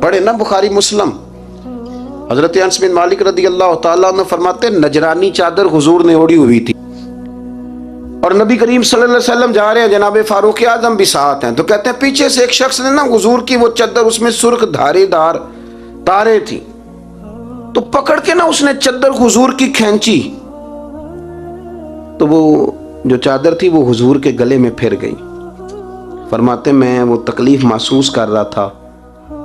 پڑھے نا بخاری مسلم. حضرت انس بن مالک رضی اللہ تعالیٰ عنہ فرماتے ہیں نجرانی چادر حضور نے اوڑھی ہوئی تھی اور نبی کریم صلی اللہ علیہ وسلم جا رہے ہیں, جناب فاروق اعظم بھی ساتھ ہیں, تو کہتے ہیں پیچھے سے ایک شخص نے نا حضور کی وہ چادر, اس میں سرخ دھاری دار تارے تھی, تو پکڑ کے نا اس نے چادر حضور کی کھینچی, تو وہ جو چادر تھی وہ حضور کے گلے میں پھر گئی. فرماتے میں وہ تکلیف محسوس کر رہا تھا,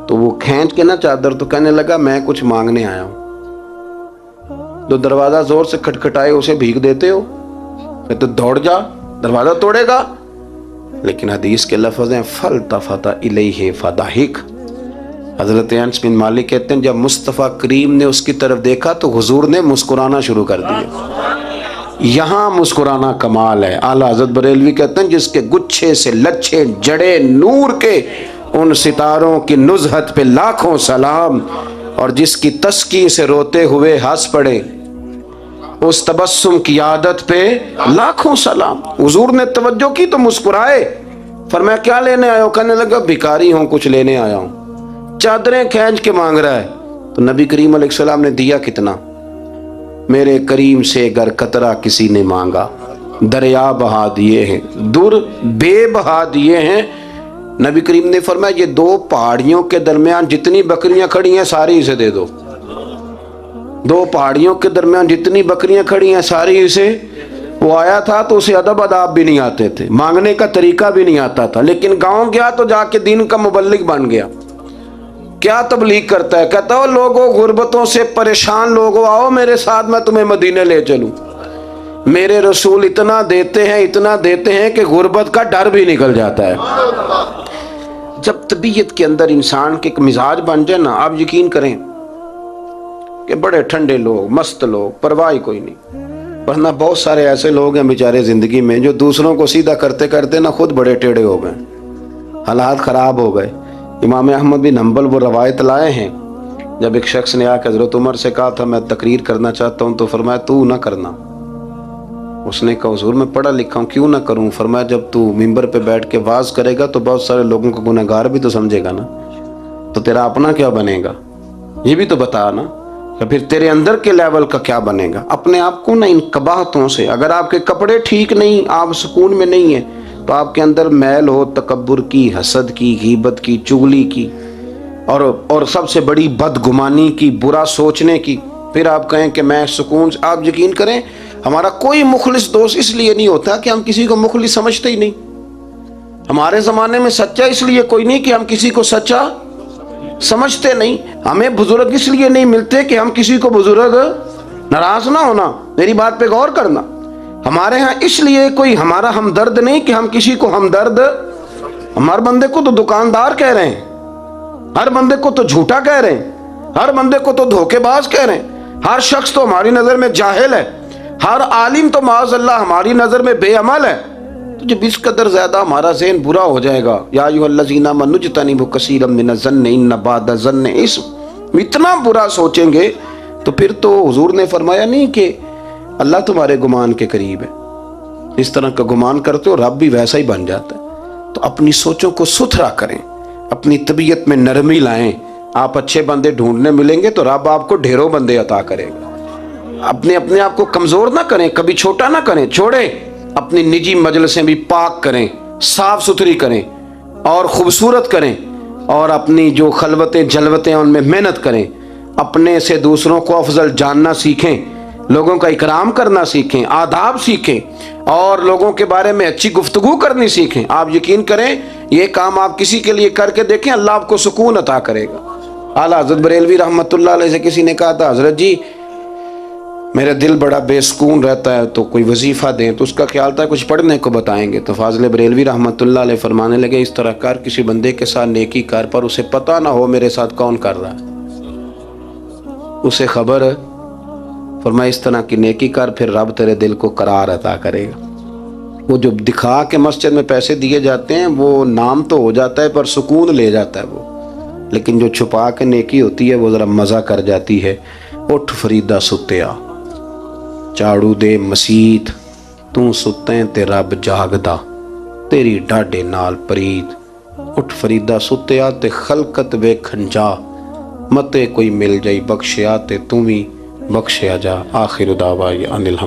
تو وہ کھینچ کے نا چادر, تو کہنے لگا میں کچھ مانگنے آیا ہوں. تو دروازہ زور سے کھٹکھٹائے اسے بھیگ دیتے ہو, تو دوڑ جا, دروازہ توڑے گا. لیکن حدیث کے لفظ ہیں فَالْتَفَتَ إِلَيْهِ فَضَحِكَ. حضرت انس بن مالک کہتے ہیں جب مصطفیٰ کریم نے اس کی طرف دیکھا تو حضور نے مسکرانا شروع کر دیا. یہاں مسکرانا کمال ہے. اعلیٰ حضرت بریلوی کہتے ہیں جس کے گچھے سے لچھے جڑے نور کے ان ستاروں کی نزہت پہ لاکھوں سلام, اور جس کی تسکی سے روتے ہوئے ہنس پڑے اس تبسم کی عادت پہ لاکھوں سلام. حضور نے توجہ کی تو مسکرائے. فرمایا کیا لینے آیا ہو؟ کہنے لگا بھکاری ہوں, کچھ لینے آیا ہوں. چادریں کھینچ کے مانگ رہا ہے. تو نبی کریم علیہ السلام نے دیا کتنا؟ میرے کریم سے گر قطرہ کسی نے مانگا, دریا بہا دیے ہیں, در بے بہا دیے ہیں. نبی کریم نے فرمایا یہ دو پہاڑیوں کے درمیان جتنی بکریاں کھڑی ہیں ساری اسے دے دو. دو پہاڑیوں کے درمیان جتنی بکریاں کھڑی ہیں ساری اسے. وہ آیا تھا تو اسے ادب آداب بھی نہیں آتے تھے, مانگنے کا طریقہ بھی نہیں آتا تھا, لیکن گاؤں گیا تو جا کے دین کا مبلغ بن گیا. کیا تبلیغ کرتا ہے؟ کہتا ہو لوگوں غربتوں سے پریشان لوگوں آؤ میرے ساتھ, میں تمہیں مدینے لے چلوں. میرے رسول اتنا دیتے ہیں کہ غربت کا ڈر بھی نکل جاتا ہے. جب طبیعت کے اندر انسان کے ایک مزاج بن جائے نا, آپ یقین کریں کہ بڑے ٹھنڈے لوگ, مست لوگ, پرواہ کوئی نہیں. ورنہ بہت سارے ایسے لوگ ہیں بیچارے زندگی میں جو دوسروں کو سیدھا کرتے کرتے نا خود بڑے ٹیڑے ہو گئے, حالات خراب ہو گئے. امام احمد بن حنبل وہ روایت لائے ہیں, جب ایک شخص نے آ کے حضرت عمر سے کہا تھا میں تقریر کرنا چاہتا ہوں, تو فرمایا تو نہ کرنا. اس نے کہا حضور میں پڑھا لکھا ہوں کیوں نہ کروں؟ فرمایا جب تو ممبر پہ بیٹھ کے واز کرے گا تو بہت سارے لوگوں کو گنہگار بھی تو سمجھے گا نا, تو تیرا اپنا کیا بنے گا یہ بھی تو بتا نا, کہ پھر تیرے اندر کے لیول کا کیا بنے گا. اپنے آپ کو نا ان قباحتوں سے, اگر آپ کے کپڑے ٹھیک نہیں, آپ سکون میں نہیں ہیں, تو آپ کے اندر میل ہو تکبر کی, حسد کی, غیبت کی, چغلی کی, اور سب سے بڑی بدگمانی کی, برا سوچنے کی, پھر آپ کہیں کہ میں سکون سے. آپ یقین کریں ہمارا کوئی مخلص دوست اس لیے نہیں ہوتا کہ ہم کسی کو مخلص سمجھتے ہی نہیں. ہمارے زمانے میں سچا اس لیے کوئی نہیں کہ ہم کسی کو سچا سمجھتے نہیں. ہمیں بزرگ اس لیے نہیں ملتے کہ ہم کسی کو بزرگ ناراض نہ ہونا. میری بات پہ غور کرنا. ہمارے ہاں اس لیے کوئی ہمارا ہمدرد نہیں کہ ہم کسی کو ہمدرد. ہمارے بندے کو تو دکاندار کہہ رہے ہیں, ہر بندے کو تو جھوٹا کہہ رہے ہیں, ہر بندے کو تو دھوکے باز کہہ رہے ہیں, ہر شخص تو ہماری نظر میں جاہل ہے, ہر عالم تو معاذ اللہ ہماری نظر میں بے عمل ہے. تو جب اس قدر زیادہ ہمارا ذہن برا ہو جائے گا, یا ایھا الذین آمنوا اجتنبوا کثیرا من الظن ان بعض الظن اثم, اتنا برا سوچیں گے تو پھر تو حضور نے فرمایا نہیں کہ اللہ تمہارے گمان کے قریب ہے. اس طرح کا گمان کرتے ہو رب بھی ویسا ہی بن جاتا ہے. تو اپنی سوچوں کو ستھرا کریں, اپنی طبیعت میں نرمی لائیں. آپ اچھے بندے ڈھونڈنے ملیں گے تو رب آپ کو ڈھیروں بندے عطا کرے گا. اپنے آپ کو کمزور نہ کریں, کبھی چھوٹا نہ کریں. چھوڑیں اپنی نجی مجلسیں بھی پاک کریں, صاف ستھری کریں اور خوبصورت کریں, اور اپنی جو خلوتیں جلوتیں ان میں محنت کریں. اپنے سے دوسروں کو افضل جاننا سیکھیں, لوگوں کا اکرام کرنا سیکھیں, آداب سیکھیں, اور لوگوں کے بارے میں اچھی گفتگو کرنی سیکھیں. آپ یقین کریں یہ کام آپ کسی کے لیے کر کے دیکھیں, اللہ آپ کو سکون عطا کرے گا. اعلیٰ حضرت بریلوی رحمۃ اللہ علیہ سے کسی نے کہا تھا حضرت جی میرا دل بڑا بے سکون رہتا ہے, تو کوئی وظیفہ دیں. تو اس کا خیال تھا کچھ پڑھنے کو بتائیں گے. تو فاضل بریلوی رحمۃ اللہ علیہ فرمانے لگے اس طرح کر, کسی بندے کے ساتھ نیکی کر پر اسے پتہ نہ ہو میرے ساتھ کون کر رہا ہے, اسے خبر. فرمایا اس طرح کی نیکی کر, پھر رب تیرے دل کو قرار عطا کرے گا. وہ جو دکھا کے مسجد میں پیسے دیے جاتے ہیں وہ نام تو ہو جاتا ہے پر سکون لے جاتا ہے وہ, لیکن جو چھپا کے نیکی ہوتی ہے وہ ذرا مزہ کر جاتی ہے. اٹھ فریدا ستیا چاڑو دے مسیت, تو ستیں تے رب جاگدا, تیری ڈاڈے نال پرید, اٹھ فریدا ستیا تے خلقت ویکھن جا، متے کوئی مل جائی بخشیا تے توں وی بخشیا جا۔ آخر دعوانا ان الحمد